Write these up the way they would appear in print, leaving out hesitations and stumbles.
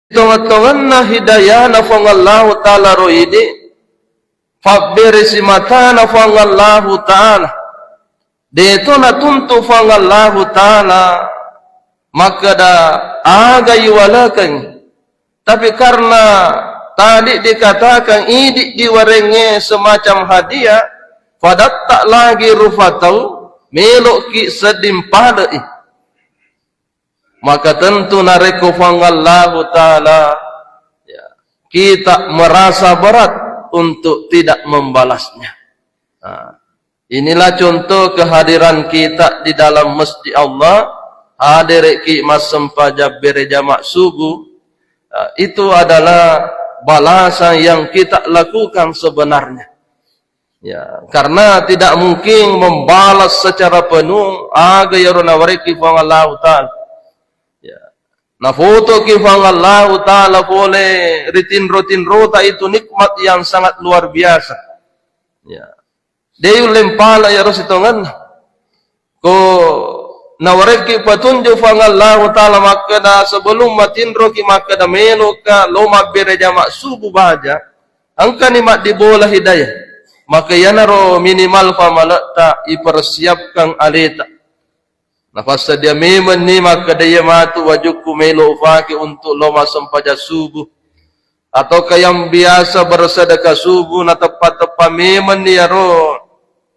Tongan-tongan na hidayah na fangallahu ta'ala roidi fabbirisi mata na fangallahu ta'ala dito na tuntu fangallahu ta'ala maka da agay walakan tapi karena tadi dikatakan idik diwarenge semacam hadiah padat tak lagi rufatau melok ki sedimpada maka tentu nareko fangallahu ta'ala ya, kita merasa berat untuk tidak membalasnya. Nah, inilah contoh kehadiran kita di dalam masjid Allah hadir ki masem pajab bere jamak subuh. Nah, itu adalah balasan yang kita lakukan sebenarnya ya, karena tidak mungkin membalas secara penuh aga yaruna wariki fangallahu ta'ala. Na foto kifang Allah Ta'ala boleh rutin rota itu nikmat yang sangat luar biasa. Ya. Dia lempala ya rositongan. Ko nawareki patunjuk fang Allah Ta'ala maka da sebelum matindro ki maka da melo ka loma bere jamak subuh baja. Angka nikmat dibola hidayah. Maka yanaro minimal famalata ipersiapkan alita. Nafas dia memang ni maka dia matu wajukku melo ufaki untuk loma sempaja subuh atau yang biasa bersedekah subuh na tepat-tepat memang ni yaro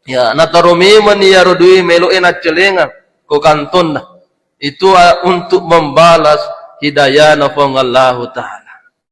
ya nataro memang ni yaro dui melo enak celengan ko kanton itu untuk membalas hidayah na Allah Ta'ala.